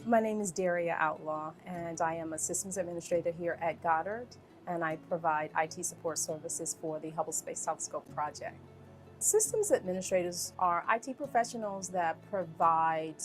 My name is Daria Outlaw, and I am a systems administrator here at Goddard, and I provide IT support services for the Hubble Space Telescope project. Systems administrators are IT professionals that provide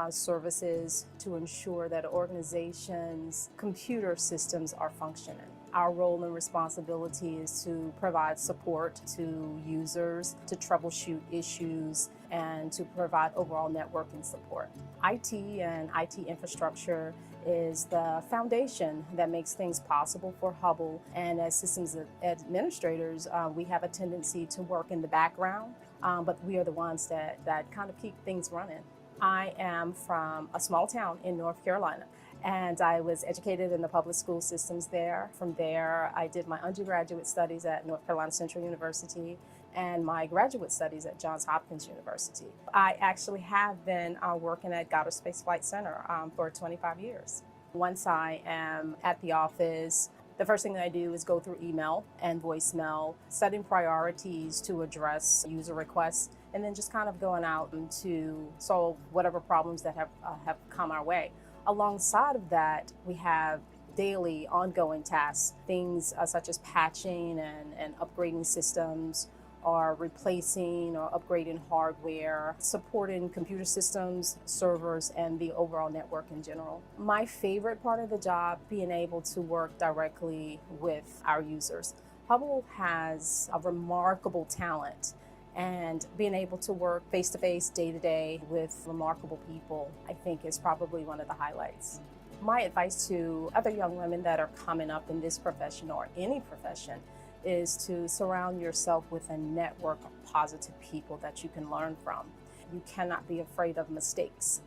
services to ensure that organizations' computer systems are functioning. Our role and responsibility is to provide support to users, to troubleshoot issues, and to provide overall networking support. IT and IT infrastructure is the foundation that makes things possible for Hubble. And as systems administrators, we have a tendency to work in the background, but we are the ones that kind of keep things running. I am from a small town in North Carolina, and I was educated in the public school systems there. From there, I did my undergraduate studies at North Carolina Central University and my graduate studies at Johns Hopkins University. I actually have been working at Goddard Space Flight Center for 25 years. Once I am at the office, the first thing that I do is go through email and voicemail, setting priorities to address user requests, and then just kind of going out to solve whatever problems that have come our way. Alongside of that, we have daily ongoing tasks, things such as patching and upgrading systems, or replacing or upgrading hardware, supporting computer systems, servers, and the overall network in general. My favorite part of the job, being able to work directly with our users. Hubble has a remarkable talent, and being able to work face-to-face, day-to-day with remarkable people, I think is probably one of the highlights. My advice to other young women that are coming up in this profession or any profession is to surround yourself with a network of positive people that you can learn from. You cannot be afraid of mistakes.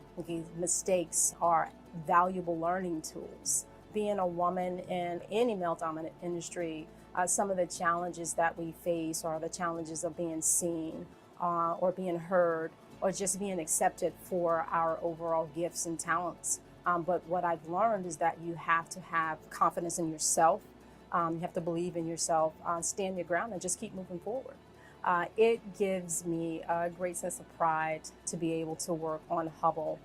Mistakes are valuable learning tools. Being a woman in any male-dominant industry, some of the challenges that we face are the challenges of being seen or being heard or just being accepted for our overall gifts and talents. But what I've learned is that you have to have confidence in yourself. You have to believe in yourself, stand your ground, and just keep moving forward. It gives me a great sense of pride to be able to work on Hubble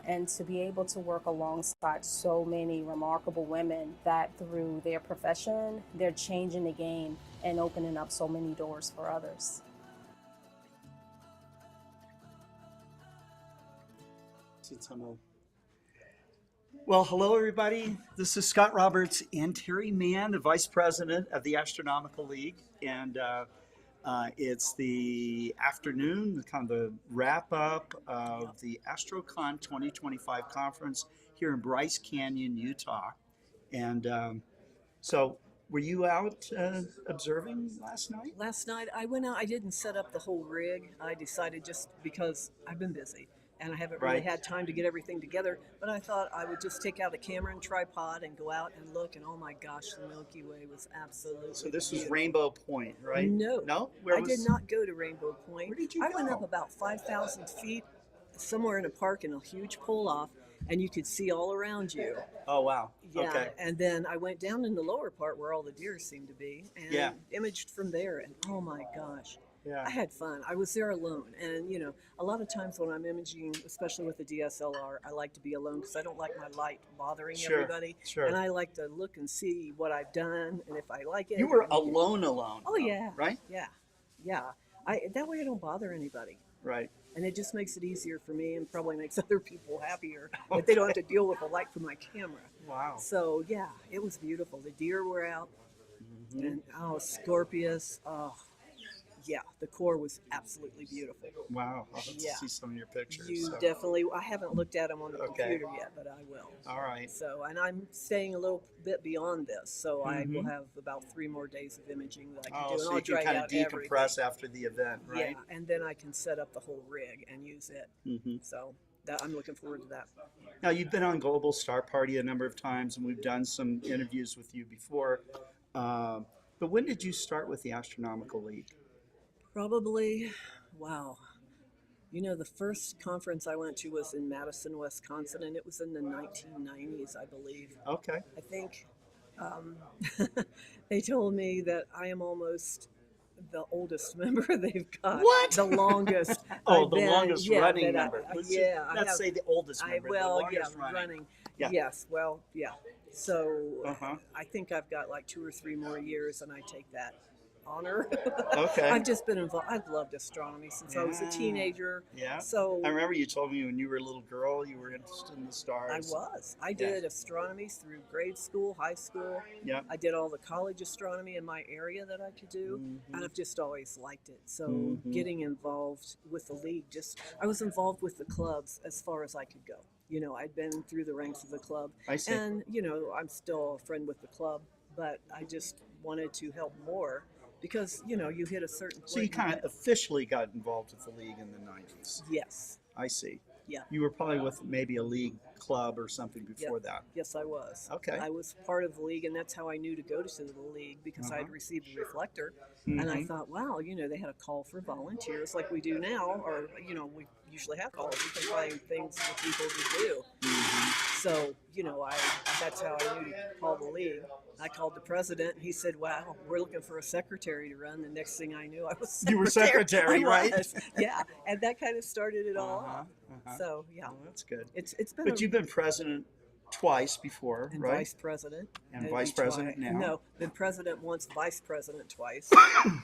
and to be able to work alongside so many remarkable women that through their profession, they're changing the game and opening up so many doors for others. Well, hello, everybody. This is Scott Roberts and Terry Mann, the Vice President of the Astronomical League. And it's the afternoon, kind of the wrap up of the AstroCon 2025 conference here in Bryce Canyon, Utah. And so, were you out observing last night? Last night I went out. I didn't set up the whole rig. I decided just because I've been busy and I haven't really Right. had time to get everything together. But I thought I would just take out a camera and tripod and go out and look. And oh my gosh, the Milky Way was absolutely So this was beautiful. Rainbow Point, right? No, No? I did not go to Rainbow Point. Where did you I went go? up about 5,000 feet, somewhere in a park in a huge pull off, and you could see all around you. Oh, wow. Yeah, Okay. and then I went down in the lower part where all the deer seem to be, and Yeah. imaged from there. And oh my gosh, Yeah. I had fun. I was there alone, and you know, a lot of times when I'm imaging, especially with the DSLR, I like to be alone because I don't like my light bothering Sure, everybody, sure. and I like to look and see what I've done, and if I like it. You were and- alone. Oh yeah. Right? Yeah, yeah. That way I don't bother anybody. Right. And it just makes it easier for me and probably makes other people happier that they don't have to deal with the light from my camera. Wow. So yeah, it was beautiful. The deer were out, Mm-hmm. and Scorpius. Oh, yeah, the core was absolutely beautiful. Wow. I'll have to Yeah. see some of your pictures. You so. definitely. I haven't looked at them on the Okay. computer yet, but I will. All right. So, and I'm staying a little bit beyond this, so I will Mhm. have about 3 more days of imaging that I can Oh, do, and so I'll you can drag kind of out decompress everything. after the event, right? Yeah, and then I can set up the whole rig and use it. Mm-hmm. So I'm looking forward to that. Now, you've been on Global Star Party a number of times, and we've done some interviews with you before. But when did you start with the Astronomical League? Probably, wow. You know, the first conference I went to was in Madison, Wisconsin, and it was in the 1990s, I believe. Okay. I think they told me that I am almost the oldest member they've got. What? The longest. Oh, I've the been- longest yeah, running that I- member. Let's I have- say the oldest member, the well, yeah, longest running. Yeah. Yes, well, yeah. So Uh-huh. I think I've got like 2 or 3 more years, and I take that honor. Okay. I've just been involved. I've loved astronomy since I was a Yeah. teenager. Yeah. So I remember you told me when you were a little girl you were interested in the I stars. was. I did astronomy through grade school, high school. Yeah. I did all the college astronomy in my area that I could do, Mhm. and I've just always liked it. So Mhm. getting involved with the league, I was involved with the clubs as far as I could go. You know, I'd been through the ranks of the club, I see. and you know, I'm still a friend with the club, but I just wanted to help more because you know, you hit a certain point. So you kind of officially got involved with the league in the 90s. Yes. I see. Yeah. You were probably with maybe a league club or something before that. Yes, I was. Okay. I was part of the league, and that's how I knew to go to the league because I'd received a reflector, and I Mhm. thought, wow, you know, they had a call for volunteers like we do now, or you know, we usually have calls. We can find things for people to do. Mhm. So, you know, that's how I knew to call the league. I called the president, and he said, wow, we're looking for a secretary to run. The next thing I knew, I was secretary. You were secretary, I right? was. Yeah, and that kind of started it all off. Uh-huh. So, yeah, Well, that's good. it's been But you've been president twice before, and right? vice president. And It'd vice be president twice. now? No, been president once, vice president twice,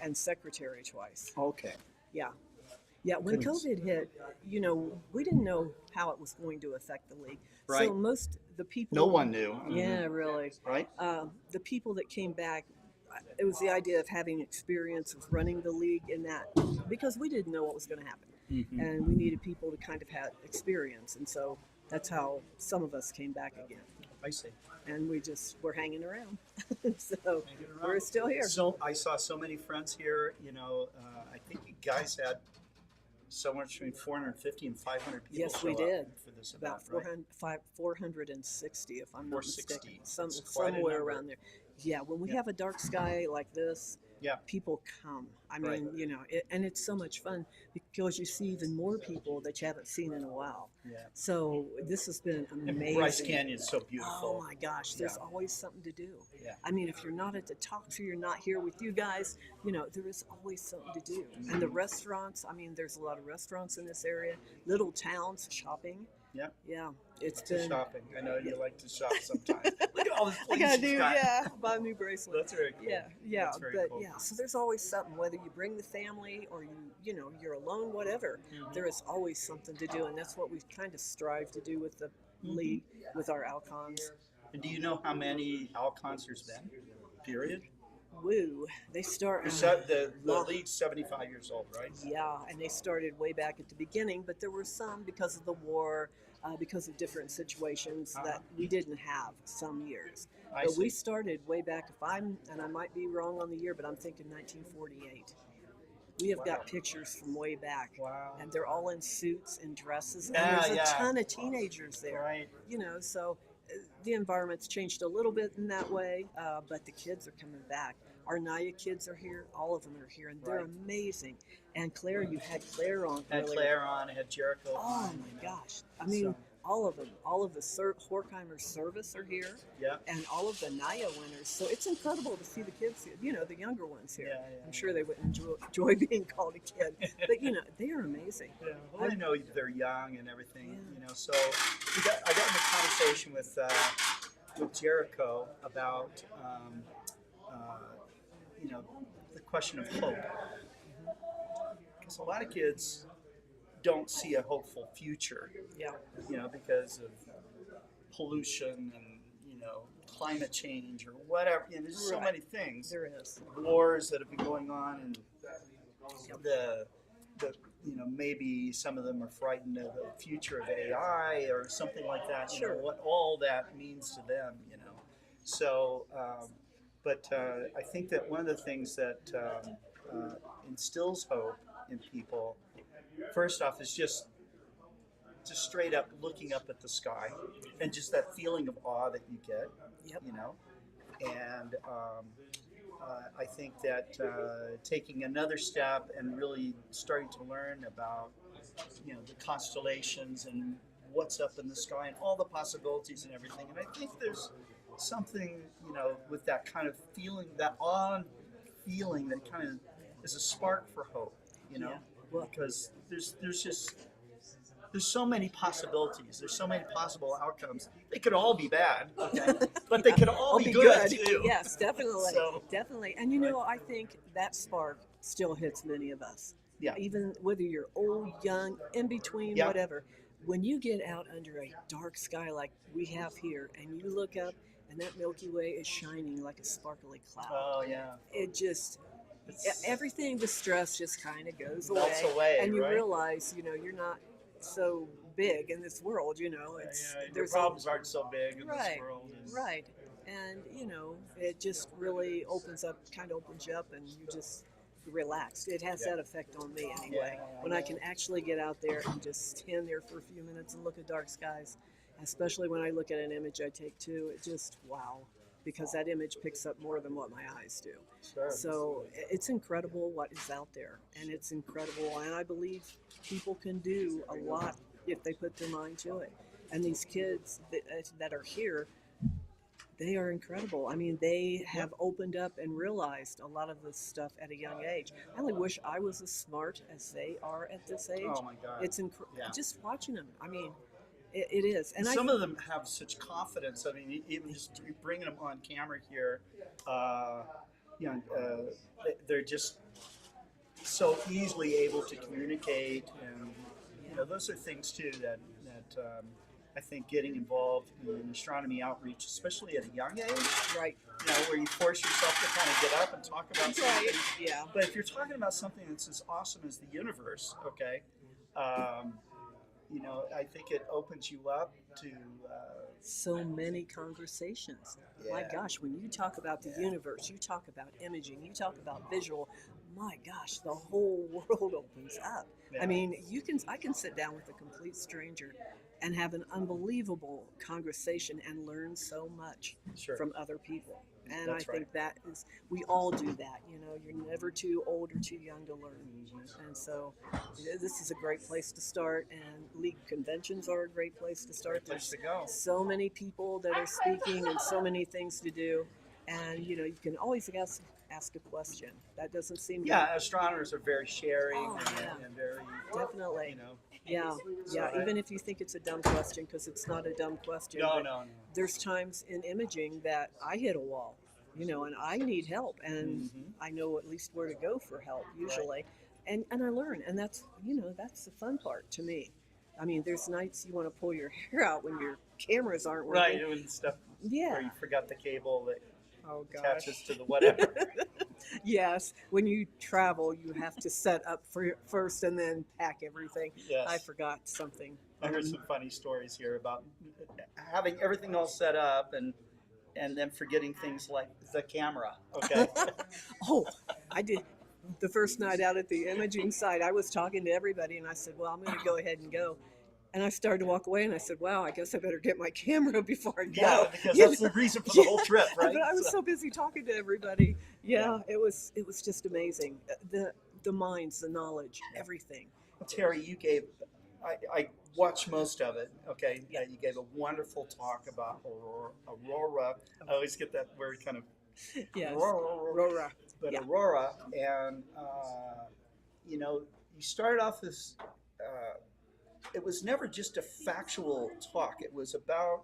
and secretary twice. Okay. Yeah. Yeah, when Goodness. COVID hit, you know, we didn't know how it was going to affect the league. Right. So most the people. No one knew. Yeah, really. Right? The people that came back, it was the idea of having experience of running the league in that, because we didn't know what was going to happen. Mhm. And we needed people to kind of have experience. And so that's how some of us came back again. I see. And we're hanging around. So we're still here. So I saw so many friends here. You know, I think you guys had somewhere between 450 and 500 people. Yes, show we up did. for this About event, right? 460, if I'm not 460. mistaken. That's quite a Somewhere number. around there. Yeah, when we Yeah. have a dark sky like this, Yeah. people come. I Right. mean, you know, and it's so much fun because you see even more people that you haven't seen in a while. Yeah. So this has been And amazing. Bryce Canyon's so beautiful. Oh my gosh, there's Yeah. always something to do. Yeah. I mean, if you're not at the top, if you're not here with you guys, you know, there is always something to do. And the restaurants, I mean, there's a lot of restaurants in this area, little towns, shopping. Yeah. Yeah, it's To been. shopping. I know you like to shop sometimes. Look at all this I places gotta you've do, got. yeah, buy a new bracelet. That's very cool. Yeah, That's very but cool. yeah, so there's always something, whether you bring the family or you know, you're alone, whatever, Mhm. there is always something to do, and that's what we kind of strive to do with the Mhm. league, with our Alcons. And do you know how many Alcons there's been? Period. Woo, they start. The league's 75 years old, right? Yeah, and they started way back at the beginning, but there were some because of the war, because of different situations that we didn't have some years. I But see. we started way back, and I might be wrong on the year, but I'm thinking 1948. We have got pictures from way back, Wow. and they're all in suits and dresses, and Yeah, there's a yeah. ton of teenagers there. Right. You know, so the environment's changed a little bit in that way, but the kids are coming back. Our Naya kids are here. All of them are here, and they're Right. amazing. And Claire, you had Claire on Had earlier. Claire on, had Jericho Oh on. my you know. gosh! I mean, So- all of them, all of the Horkheimer service are here, Yeah. and all of the Naya winners. So it's incredible to see the kids here. You know, the younger ones here. Yeah, yeah, I'm sure they would enjoy being called a kid, but you know, they are amazing. Yeah, well, I know they're young and everything, Yeah. you know. So I got in a conversation with Jericho about you know, the question of hope, because a lot of kids don't see a hopeful future, Yeah. you know, because of pollution and you know climate change or whatever. You know, there's so Right. many things. There is. Wars that have been going on, and the you know, maybe some of them are frightened of the future of AI or something like that. You Sure. know, what all that means to them, you know. So, but I think that one of the things that instills hope in people, first off, is just straight up looking up at the sky and just that feeling of awe that you get, Yep. you know. And I think that taking another step and really starting to learn about, you know, the constellations and what's up in the sky and all the possibilities and everything. And I think there's something, you know, with that kind of feeling, that awe feeling that kind of is a spark for hope, you know, Yeah. Well, because there's so many possibilities. There's so many possible outcomes. They could all be bad, okay, but they yeah, could all I'll be be good good. too. Yes, definitely, So definitely. And you know, I think that spark still hits many of us, yeah, even whether you're old, young, in between, yeah. whatever. When you get out under a dark sky like we have here, and you look up, and that Milky Way is shining like a sparkly cloud, Oh yeah. it just It's everything, the stress just kind of goes melts away, away, and you right? realize, you know, you're not so big in this world. You know, it's Yeah, your there's problems aren't so big in this right, world. And, right, and you know, it just really kind of opens you up, and you just relaxed. It has yeah. that effect on me anyway. Yeah, When I can actually get out there and just stand there for a few minutes and look at dark skies, especially when I look at an image I take too, it just wow, because that image picks up more than what my eyes do. Sure. So it's incredible what is out there, and it's incredible, and I believe people can do a lot if they put their mind to it. And these kids that are here, they are incredible. I mean, they have opened up and realized a lot of this stuff at a young age. I only wish I was as smart as they are at this age. Oh my God. It's Yeah. just watching them. I mean, it is. And Some of them have such confidence. I mean, even just bringing them on camera here, uh, you know, they're just so easily able to communicate, and you know, those are things too that I think getting involved in astronomy outreach, especially at a young age, right, you know, where you force yourself to kind of get up and talk about something. right, yeah. But if you're talking about something that's as awesome as the universe, okay, um, you know, I think it opens you up to. So many conversations. My Yeah. gosh, when you talk about the Yeah. universe, you talk about imaging, you talk about visual, my gosh, the whole world opens up. Yeah. I mean, I can sit down with a complete stranger and have an unbelievable conversation and learn so much Sure. from other people. And That's I think that is, we all do that. You know, you're never too old or too young to learn. And so this is a great place to start, and league conventions are a great place to start. Great place to go. So many people that are speaking and so many things to do. And, you know, you can always ask a question. That doesn't seem Yeah, astronomers are very sharing Oh, yeah. and very, definitely. you know. Yeah, yeah. So Even if you think it's a dumb question, because it's not a dumb question. No, but no, no. There's times in imaging that I hit a wall, you know, and I need help, and I know at least where to go for help usually, and I learn, and that's, you know, that's the fun part to me. I mean, there's nights you want to pull your hair out when your cameras aren't Right, working. and stuff. Yeah. Or you forgot the cable that Oh attaches gosh. to the whatever. Yes, when you travel, you have to set up first and then pack everything. Yes. I forgot something. I heard some funny stories here about having everything all set up and then forgetting things like the camera. Okay. Oh, I did. The first night out at the imaging site, I was talking to everybody, and I said, well, I'm going to go ahead and go. And I started to walk away, and I said, wow, I guess I better get my camera before I go. Yeah, because You that's know? the reason for the whole trip, right? But I was so busy talking to everybody. Yeah, it was just amazing. The minds, the knowledge, everything. Terry, you gave, I watched most of it, okay? You gave a wonderful talk about Aurora. I always get that word kind of, Yes. Aurora. But Yeah. Aurora, and, you know, you started off this, it was never just a factual talk. It was about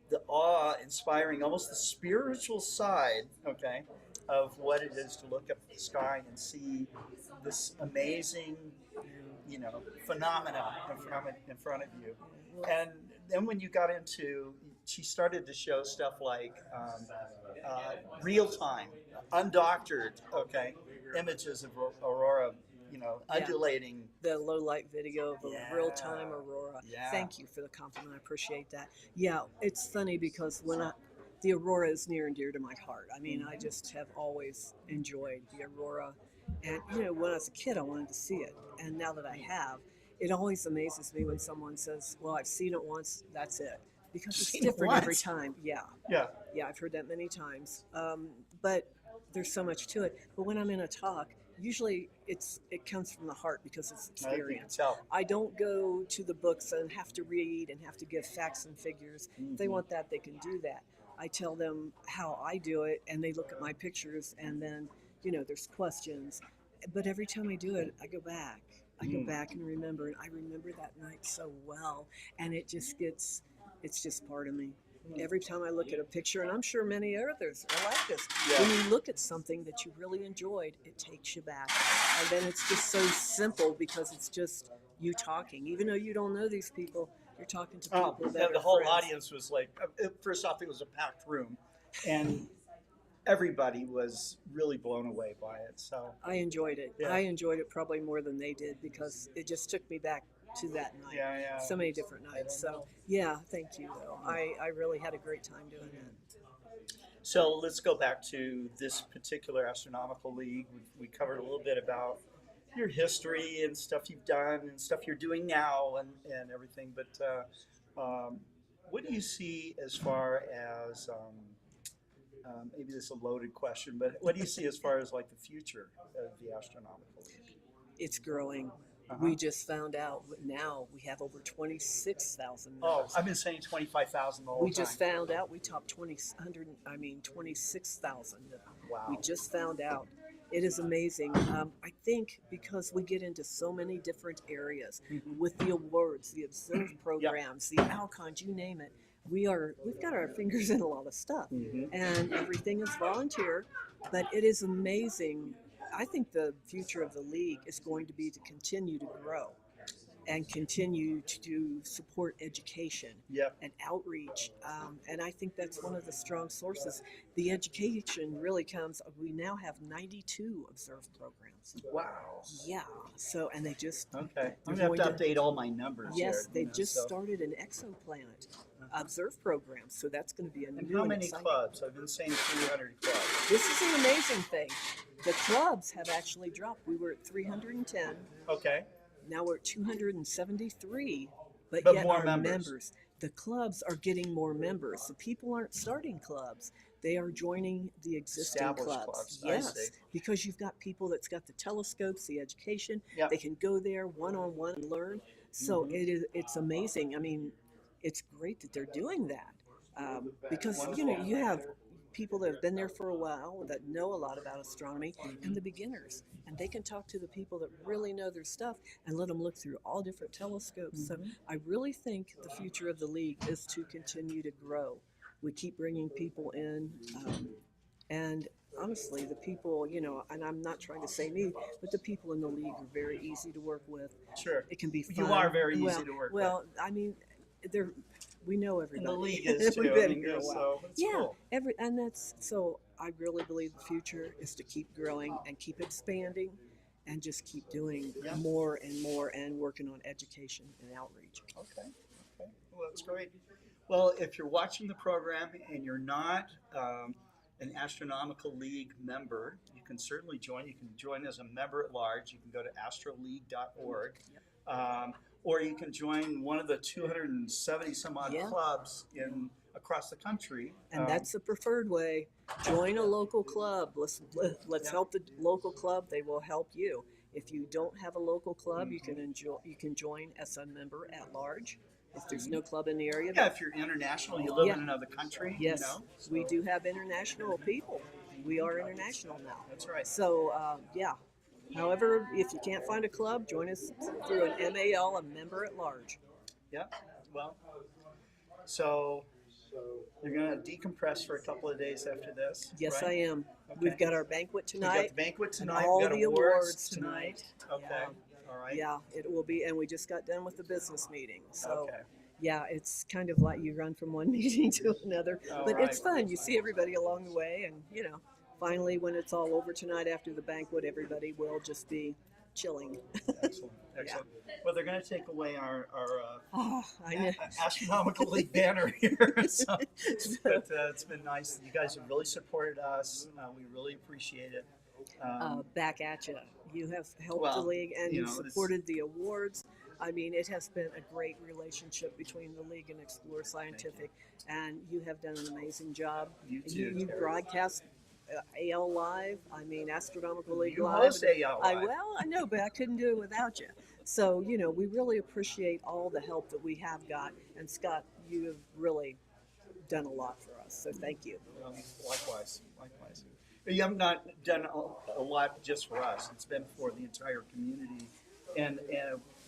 the awe-inspiring, almost the spiritual side, okay, of what it is to look up at the sky and see this amazing, you know, phenomena in front of you. And then when you got into, she started to show stuff like real time, undoctored, okay, images of Aurora, you know, undulating. The low light video of a Yeah. real time Aurora. Yeah. Thank you for the compliment. I appreciate that. Yeah, it's funny because the Aurora is near and dear to my heart. I mean, I just have always enjoyed the Aurora. And, you know, when I was a kid, I wanted to see it. And now that I have, it always amazes me when someone says, well, I've seen it once, that's it. Because it's Seen it different every once? time. Yeah. Yeah. Yeah, I've heard that many times. But there's so much to it. But when I'm in a talk, usually it comes from the heart because it's experience. I don't go to the books and have to read and have to give facts and figures. If they want that, they can do that. I tell them how I do it, and they look at my pictures, and then, you know, there's questions. but every time I do it, I go back. I go back and remember, and I remember that night so well, and it's just part of me. Every time I look at a picture, and I'm sure many others are like this, when you look at something that you really enjoyed, it takes you back. And then it's just so simple because it's just you talking. Even though you don't know these people, you're talking to people that the are whole friends. audience was like, first off, it was a packed room, and everybody was really blown away by it. So I enjoyed it. Yeah. I enjoyed it probably more than they did because it just took me back to that night. Yeah. So many different nights. So yeah, thank you though. I really had a great time doing it. So let's go back to this particular Astronomical League. We covered a little bit about your history and stuff you've done and stuff you're doing now and everything. But what do you see as far as maybe this is a loaded question, but what do you see as far as like the future of the Astronomical League? It's growing. Uh-huh. We just found out now we have over 26,000 Oh, members. I've been saying 25,000 the whole We time. just found out we topped 26,000. Wow. We just found out. It is amazing. I think because we get into so many different areas with the awards, the observed programs, the AstroCon, you name it. We've got our fingers in a lot of stuff, and everything is volunteer, but it is amazing. I think the future of the league is going to be to continue to grow and continue to support education and outreach. And I think that's one of the strong sources. The education really comes, we now have 92 observed programs. Wow. Yeah. So, and they just. Okay. I'm going to have to update all my numbers Yes, here. they just started an exoplanet observe program. So that's going to be a And new how many exciting. clubs? I've been saying 300 clubs. This is an amazing thing. The clubs have actually dropped. We were at 310. Okay. Now we're at 273, but yet more our members. the clubs are getting more members. The people aren't starting clubs. They are joining the existing Established clubs. I Yes, see. because you've got people that's got the telescopes, the education. Yep. They can go there one-on-one and learn. So it's amazing. I mean, it's great that they're doing that because, you have people that have been there for a while that know a lot about astronomy and the beginners, and they can talk to the people that really know their stuff and let them look through all different telescopes. So I really think the future of the league is to continue to grow. We keep bringing people in, and honestly, the people, and I'm not trying to say me, but the people in the league are very easy to work with. Sure. It can be fun. You are very easy to work with. Well, I mean, we know everybody. And the league is too. We've been here a while. So it's cool. And that's so. I really believe the future is to keep growing and keep expanding, and just keep doing more and more and working on education and outreach. Okay. Well, that's great. Well, if you're watching the program and you're not an Astronomical League member, you can certainly join. You can join as a member at large. You can go to astroleague.org. Or you can join one of the 270 some odd clubs across the country. And that's the preferred way. Join a local club. Let's help the local club. They will help you. If you don't have a local club, you can join as a member at large. If there's no club in the area. Yeah, if you're international, you live in another country. Yes, we do have international people. We are international now. That's right. So, However, if you can't find a club, join us through an MAL, a member at large. Yeah, well, so you're going to decompress for a couple of days after this? Yes, right? I am. Okay. We've got our banquet tonight. We've got the banquet tonight. All We've got the awards tonight. Okay, all right. Yeah, it will be, and we just got done with the business meeting. So, okay. Yeah, it's kind of like you run from one meeting to another. But it's fun. You see everybody along the way, and, finally, when it's all over tonight after the banquet, everybody will just be chilling. Excellent. Well, they're going to take away our I know. Astronomical League banner here. So, but it's been nice. You guys have really supported us. We really appreciate it. Back at you. You have helped the league, and you've supported the awards. I mean, it has been a great relationship between the league and Explore Scientific, and you have done an amazing job. You too. You broadcast AL Live. I mean, Astronomical League you Live. Host AL Live. I know, but I couldn't do it without you. So, we really appreciate all the help that we have got. And Scott, you have really done a lot for us. So thank you. Likewise. You have not done a lot just for us. It's been for the entire community, and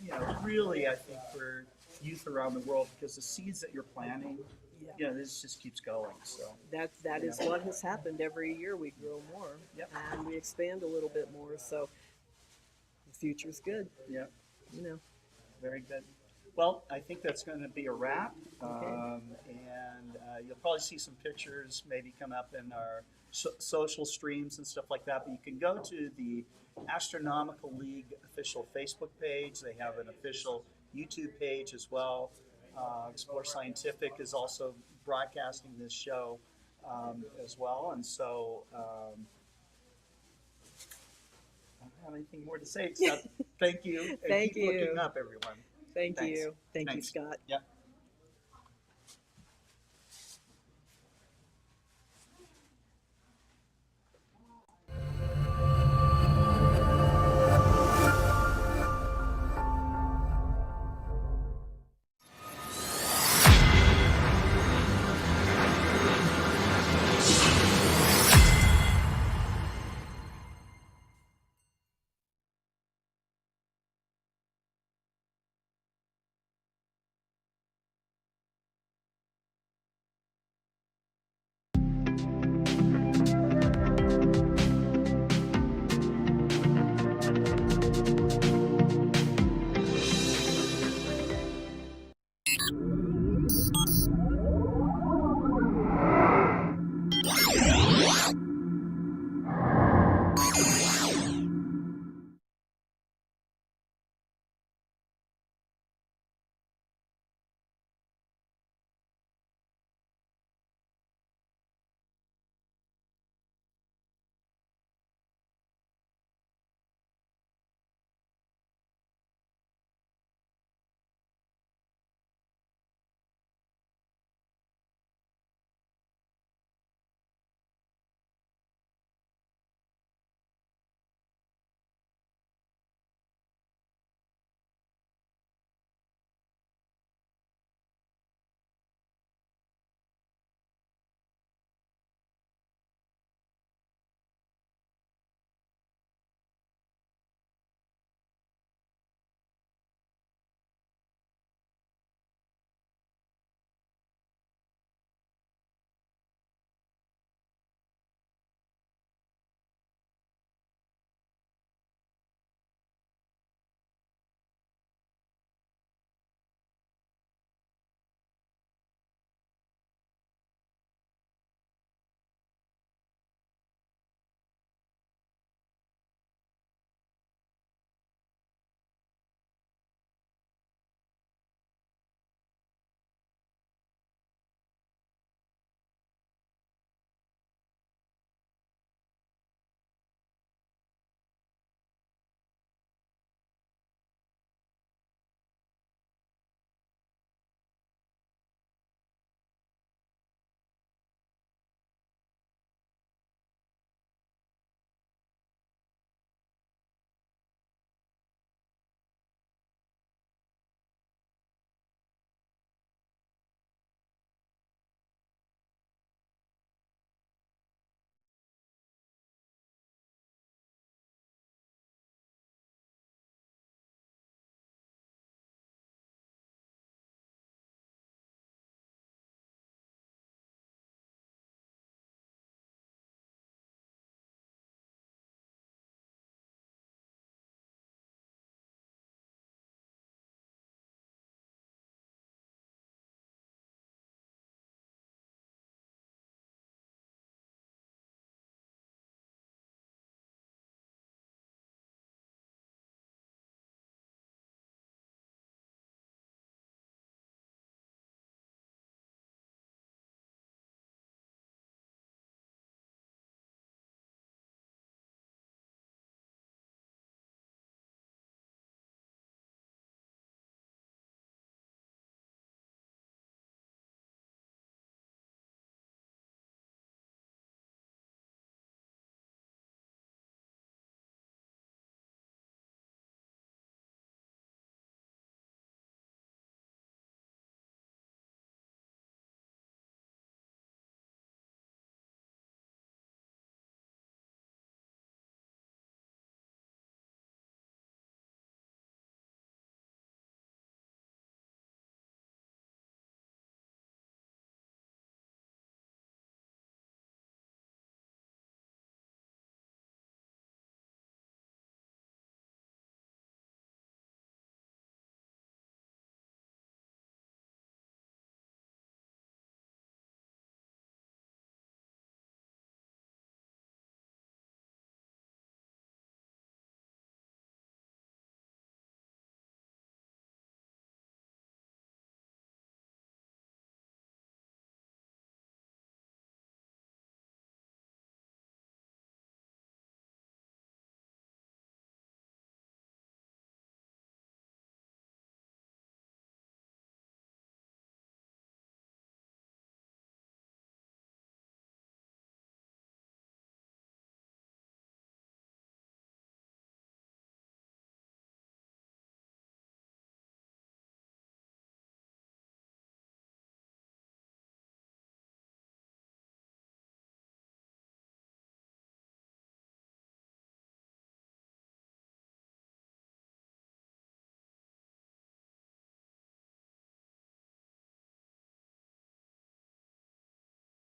you know, really, I think for youth around the world, because the seeds that you're planting, Yeah. you know, this just keeps going. So That you is know, what has happened every year. We grow more, Yep. and we expand a little bit more. So the future's good. yeah, You know. very good. Well, I think that's going to be a wrap, Okay. and you'll probably see some pictures maybe come up in our social streams and stuff like that. But you can go to the Astronomical League official Facebook page. They have an official YouTube page as well. Explore Scientific is also broadcasting this show as well, and so I don't have anything more to say except thank you and Thank keep looking you. up, everyone. Thank Thanks. you. Thank you, Thanks. Scott. Yep.